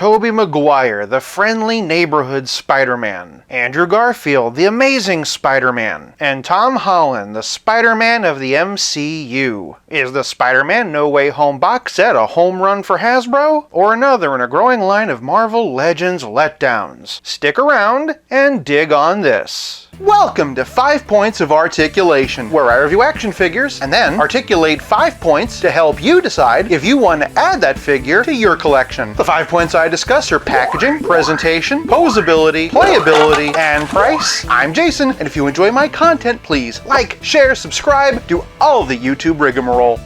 Tobey Maguire, the friendly neighborhood Spider-Man, Andrew Garfield, the amazing Spider-Man, and Tom Holland, the Spider-Man of the MCU. Is the Spider-Man No Way Home box set a home run for Hasbro, or another in a growing line of Marvel Legends letdowns? Stick around and dig on this. Welcome to 5 Points of Articulation, where I review action figures and then articulate 5 points to help you decide if you want to add that figure to your collection. The 5 points I discuss are packaging, presentation, posability, playability, and price. I'm Jason, and if you enjoy my content, please like, share, subscribe, do all the YouTube rigmarole.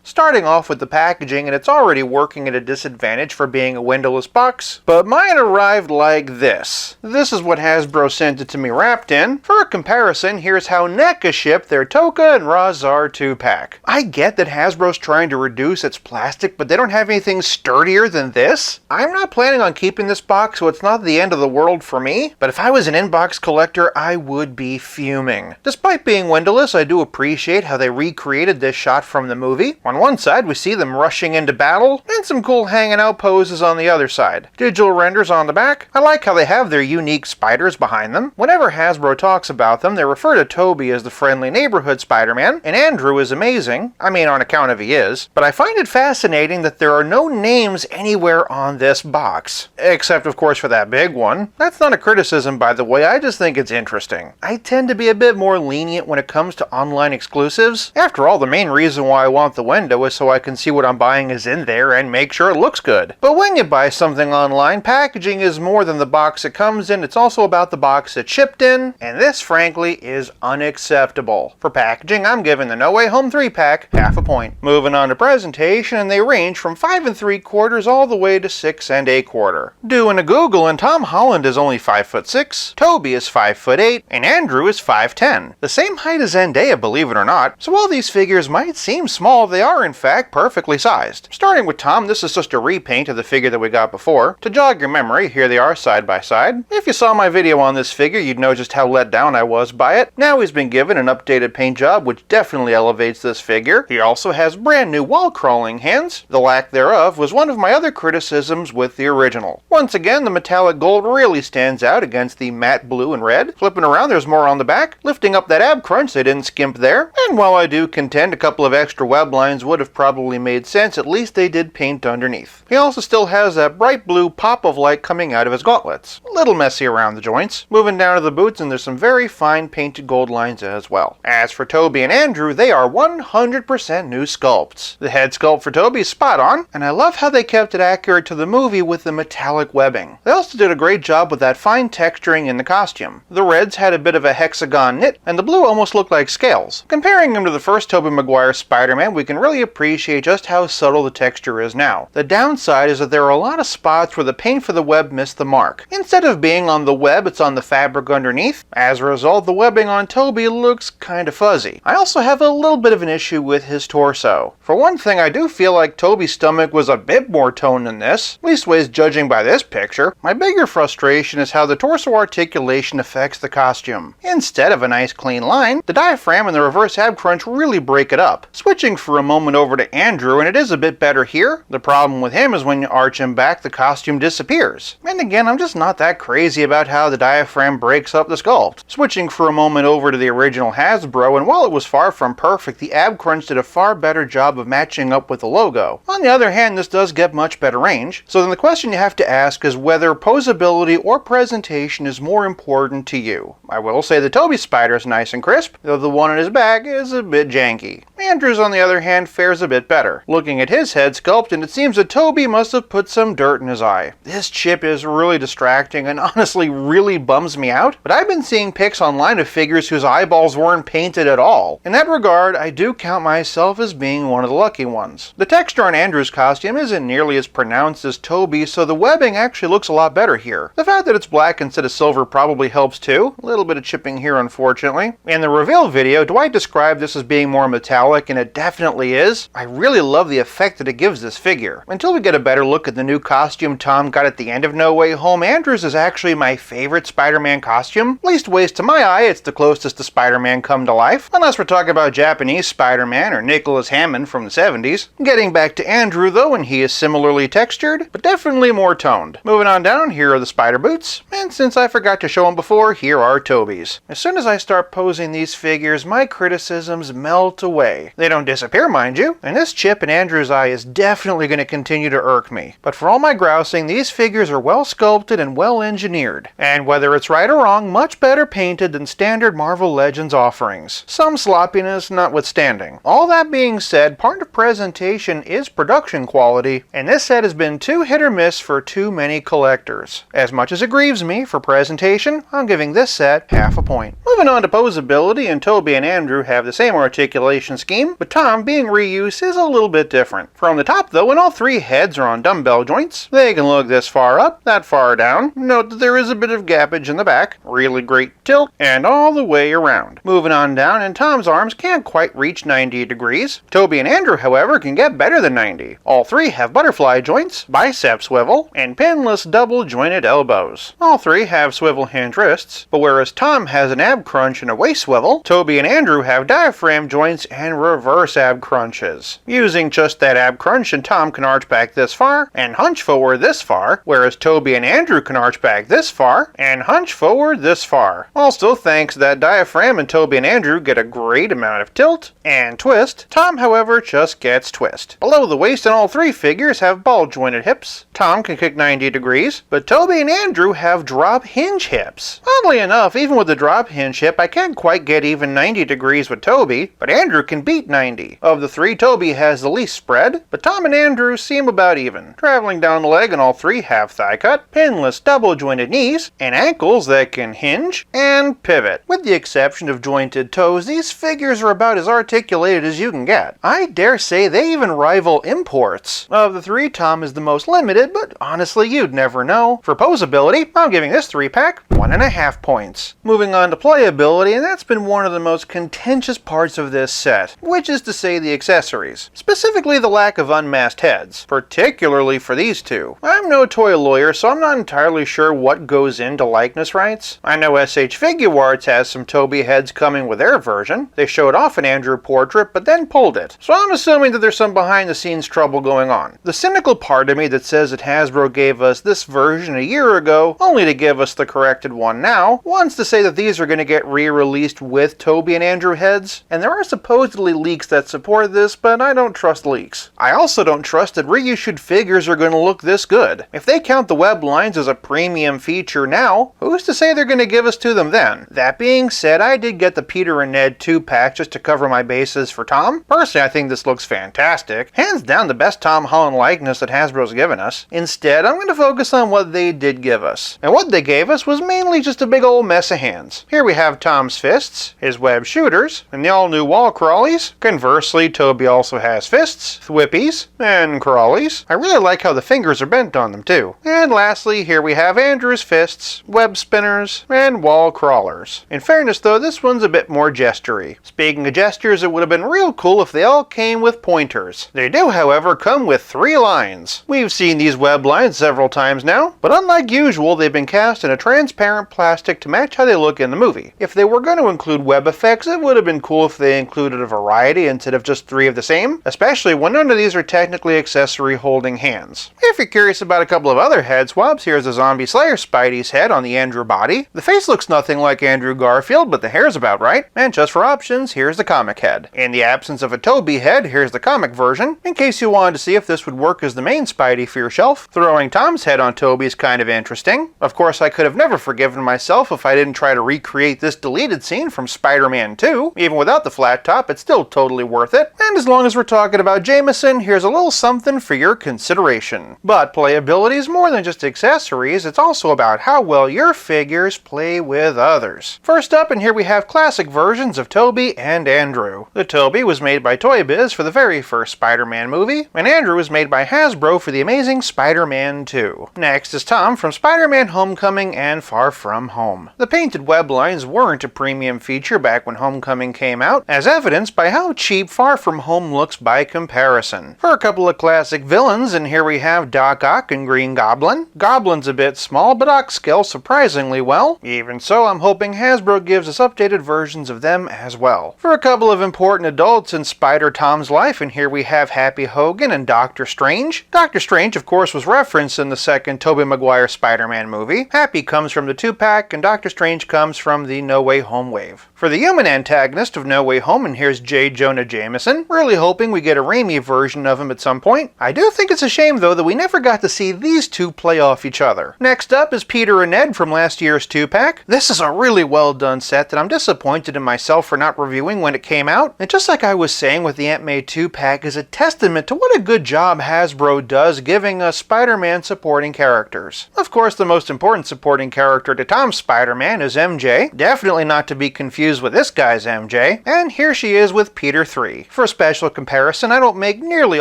Starting off with the packaging, and it's already working at a disadvantage for being a windowless box, but mine arrived like this. This is what Hasbro sent it to me wrapped in. For a comparison, here's how NECA shipped their Toka and Razar 2-pack. I get that Hasbro's trying to reduce its plastic, but they don't have anything sturdier than this. I'm not planning on keeping this box, so it's not the end of the world for me, but if I was an in-box collector, I would be fuming. Despite being windowless, I do appreciate how they recreated this shot from the movie. On one side, we see them rushing into battle, and some cool hanging out poses on the other side. Digital renders on the back. I like how they have their unique spiders behind them. Whenever Hasbro talks about them, they refer to Tobey as the friendly neighborhood Spider-Man, and Andrew is amazing. I mean, on account of he is. But I find it fascinating that there are no names anywhere on this box. Except, of course, for that big one. That's not a criticism, by the way, I just think it's interesting. I tend to be a bit more lenient when it comes to online exclusives. After all, the main reason why I want the window is so I can see what I'm buying is in there and make sure it looks good. But when you buy something online, packaging is more than the box it comes in, it's also about the box it's shipped in, and this frankly is unacceptable. For packaging, I'm giving the No Way Home 3-pack half a point. Moving on to presentation, and they range from 5 3/4 all the way to 6 1/4. Doing a Google, and Tom Holland is only 5'6", Tobey is 5'8", and Andrew is 5'10". The same height as Zendaya, believe it or not, so while these figures might seem small, they are in fact perfectly sized. Starting with Tom, this is just a repaint of the figure that we got before. To jog your memory, here they are side by side. If you saw my video on this figure, you'd know just how let down I was by it. Now he's been given an updated paint job, which definitely elevates this figure. He also has brand new wall crawling hands. The lack thereof was one of my other criticisms with the original. Once again, the metallic gold really stands out against the matte blue and red. Flipping around, there's more on the back. Lifting up that ab crunch, they didn't skimp there. And while I do contend a couple of extra web lines would have probably made sense, at least they did paint underneath. He also still has that bright blue pop of light coming out of his gauntlets. A little messy around the joints. Moving down to the boots, and there's some very fine painted gold lines as well. As for Tobey and Andrew, they are 100% new sculpts. The head sculpt for Tobey is spot on, and I love how they kept it accurate to the movie with the metallic webbing. They also did a great job with that fine texturing in the costume. The reds had a bit of a hexagon knit, and the blue almost looked like scales. Comparing him to the first Tobey Maguire Spider-Man, we can really appreciate just how subtle the texture is now. The downside is that there are a lot of spots where the paint for the web missed the mark. Instead of being on the web, it's on the fabric underneath. As a result, the webbing on Tobey looks kind of fuzzy. I also have a little bit of an issue with his torso. For one thing, I do feel like Tobey's stomach was a bit more toned than this, leastways judging by this picture. My bigger frustration is how the torso articulation affects the costume. Instead of a nice clean line, the diaphragm and the reverse ab crunch really break it up. Switching for a moment over to Andrew, and it is a bit better here. The problem with him is when you arch him back, the costume disappears. And again, I'm just not that crazy about how the diaphragm breaks up the sculpt. Switching for a moment over to the original Hasbro, and while it was far from perfect, the ab crunch did a far better job of matching up with the logo. On the other hand, this does get much better range, so then the question you have to ask is whether posability or presentation is more important to you. I will say the Tobey spider is nice and crisp, though the one in his bag is a bit janky. Andrew's, on the other hand, fares a bit better. Looking at his head sculpt, and it seems that Tobey must have put some dirt in his eye. This chip is really distracting and honestly really bums me out, but I've been seeing pics online of figures whose eyeballs weren't painted at all. In that regard, I do count myself as being one of the lucky ones. The texture on Andrew's costume isn't nearly as pronounced as Tobey's, so the webbing actually looks a lot better here. The fact that it's black instead of silver probably helps too. A little bit of chipping here, unfortunately. In the reveal video, Dwight described this as being more metallic, and it definitely is. is, I really love the effect that it gives this figure. Until we get a better look at the new costume Tom got at the end of No Way Home, Andrew's is actually my favorite Spider-Man costume. Least ways to my eye, it's the closest to Spider-Man come to life, unless we're talking about Japanese Spider-Man or Nicholas Hammond from the 70s. Getting back to Andrew though, and he is similarly textured, but definitely more toned. Moving on down, here are the spider boots, and since I forgot to show them before, here are Tobey's. As soon as I start posing these figures, my criticisms melt away. They don't disappear, mind you, and this chip in Andrew's eye is definitely going to continue to irk me. But for all my grousing, these figures are well sculpted and well engineered. And whether it's right or wrong, much better painted than standard Marvel Legends offerings. Some sloppiness notwithstanding. All that being said, part of presentation is production quality, and this set has been too hit or miss for too many collectors. As much as it grieves me for presentation, I'm giving this set half a point. Moving on to posability, and Tobey and Andrew have the same articulation scheme, but Tom, being reused, is a little bit different. From the top though, when all three heads are on dumbbell joints, they can look this far up, that far down. Note that there is a bit of gappage in the back, really great tilt, and all the way around. Moving on down, and Tom's arms can't quite reach 90 degrees. Tobey and Andrew, however, can get better than 90. All three have butterfly joints, bicep swivel, and pinless double jointed elbows. All three have swivel hinge wrists, but whereas Tom has an ab crunch and a waist swivel, Tobey and Andrew have diaphragm joints and reverse ab crunches. Using just that ab crunch, and Tom can arch back this far and hunch forward this far, whereas Tobey and Andrew can arch back this far and hunch forward this far. Also, thanks to that diaphragm, and Tobey and Andrew get a great amount of tilt and twist. Tom, however, just gets twist. Below the waist, and all three figures have ball jointed hips. Tom can kick 90 degrees, but Tobey and Andrew have drop hinge hips. Oddly enough, even with the drop hinge hip, I can't quite get even 90 degrees with Tobey, but Andrew can beat 90. Of the three, Tobey has the least spread, but Tom and Andrew seem about even. Traveling down the leg, and all three have thigh cut, pinless double jointed knees, and ankles that can hinge and pivot. With the exception of jointed toes, these figures are about as articulated as you can get. I dare say they even rival imports. Of the three, Tom is the most limited, but honestly, you'd never know. For posability, I'm giving this 3-pack 1.5 points. Moving on to playability, and that's been one of the most contentious parts of this set, which is to say the accessories. Specifically the lack of unmasked heads, particularly for these two. I'm no toy lawyer, so I'm not entirely sure what goes into likeness rights. I know SH Figuarts has some Tobey heads coming with their version. They showed off an Andrew portrait, but then pulled it. So I'm assuming that there's some behind the scenes trouble going on. The cynical part of me that says that Hasbro gave us this version a year ago, only to give us the corrected one now, wants to say that these are going to get re-released with Tobey and Andrew heads, and there are supposedly leaks that support this, but I don't trust leaks. I also don't trust that reissued figures are going to look this good. If they count the web lines as a premium feature now, who's to say they're going to give us to them then? That being said, I did get the Peter and Ned 2-pack just to cover my bases for Tom. Personally, I think this looks fantastic. Hands down the best Tom Holland likeness that Hasbro's given us. Instead, I'm going to focus on what they did give us. And what they gave us was mainly just a big old mess of hands. Here we have Tom's fists, his web shooters, and the all-new wall crawlies. Conversely, Tobey also has fists, thwippies, and crawlies. I really like how the fingers are bent on them too. And lastly, here we have Andrew's fists, web spinners, and wall crawlers. In fairness though, this one's a bit more gestury. Speaking of gestures, it would have been real cool if they all came with pointers. They do, however, come with 3 lines. We've seen these web lines several times now, but unlike usual, they've been cast in a transparent plastic to match how they look in the movie. If they were going to include web effects, it would have been cool if they included a variety instead of just 3 of the same, especially when none of these are technically accessory holding hands. If you're curious about a couple of other head swaps, here's a Zombie Slayer Spidey's head on the Andrew body. The face looks nothing like Andrew Garfield, but the hair's about right. And just for options, here's the comic head. In the absence of a Tobey head, here's the comic version, in case you wanted to see if this would work as the main Spidey for your shelf. Throwing Tom's head on Tobey's kind of interesting. Of course, I could have never forgiven myself if I didn't try to recreate this deleted scene from Spider-Man 2. Even without the flat top, it's still totally worth it. And as long as we're talking about Jameson, here's a little something for your consideration. But playability is more than just accessories, it's also about how well your figures play with others. First up, and here we have classic versions of Tobey and Andrew. The Tobey was made by Toy Biz for the very first Spider-Man movie, and Andrew was made by Hasbro for the Amazing Spider-Man 2. Next is Tom from Spider-Man Homecoming and Far From Home. The painted web lines weren't a premium feature back when Homecoming came out, as evidenced by how cheap Far From From Home looks by comparison. For a couple of classic villains, and here we have Doc Ock and Green Goblin. Goblin's a bit small, but Ock scales surprisingly well. Even so, I'm hoping Hasbro gives us updated versions of them as well. For a couple of important adults in Spider-Tom's life, and here we have Happy Hogan and Doctor Strange. Doctor Strange, of course, was referenced in the second Tobey Maguire Spider-Man movie. Happy comes from the 2-pack, and Doctor Strange comes from the No Way Home wave. For the human antagonist of No Way Home, and here's J. Jonah Jameson. Really hoping we get a Raimi version of him at some point. I do think it's a shame, though, that we never got to see these two play off each other. Next up is Peter and Ned from last year's 2-pack. This is a really well done set that I'm disappointed in myself for not reviewing when it came out. And just like I was saying with the Aunt May 2-pack, is a testament to what a good job Hasbro does giving us Spider-Man supporting characters. Of course, the most important supporting character to Tom's Spider-Man is MJ. Definitely not to be confused with this guy's MJ. And here she is with Peter 3. For a special comparison, I don't make nearly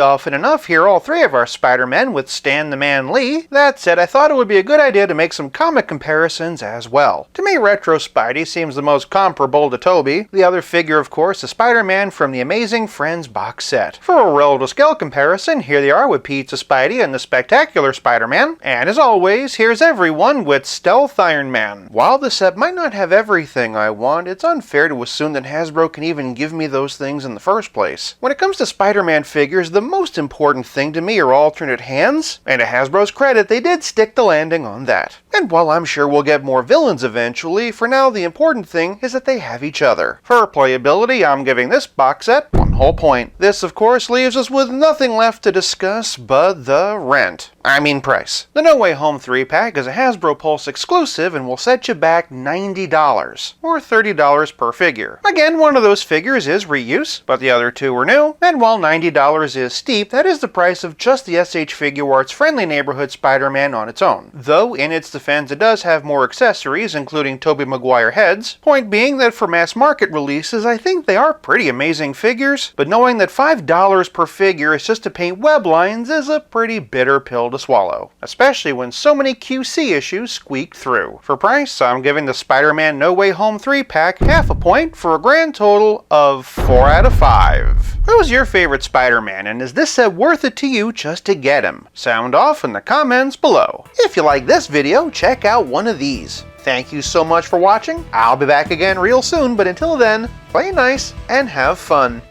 often enough here all three of our Spider-Men with Stan the Man Lee. That said, I thought it would be a good idea to make some comic comparisons as well. To me, Retro Spidey seems the most comparable to Tobey. The other figure, of course, is Spider-Man from the Amazing Friends box set. For a relative scale comparison, here they are with Pizza Spidey and the Spectacular Spider-Man. And as always, here's everyone with Stealth Iron Man. While the set might not have everything I want, it's unfair to assume that Hasbro can even give me those things in the first place. When it comes to Spider-Man figures, the most important thing to me are alternate hands, and to Hasbro's credit, they did stick the landing on that. And while I'm sure we'll get more villains eventually, for now the important thing is that they have each other. For playability, I'm giving this box set 1 whole point. This, of course, leaves us with nothing left to discuss but the price. The No Way Home 3-pack is a Hasbro Pulse exclusive and will set you back $90, or $30 per figure. Again, one of those figures is reuse, but the other two are new, and while $90 is steep, that is the price of just the SH Figuarts Friendly Neighborhood Spider-Man on its own. Though, in its defense, it does have more accessories, including Tobey Maguire heads. Point being that for mass market releases, I think they are pretty amazing figures, but knowing that $5 per figure is just to paint web lines is a pretty bitter pill to swallow, especially when so many QC issues squeaked through. For price, I'm giving the Spider-Man No Way Home 3-pack half a point for a grand total of 4 out of 5. Who's your favorite Spider-Man, and is this set worth it to you just to get him? Sound off in the comments below. If you like this video, check out one of these. Thank you so much for watching. I'll be back again real soon, but until then, play nice and have fun.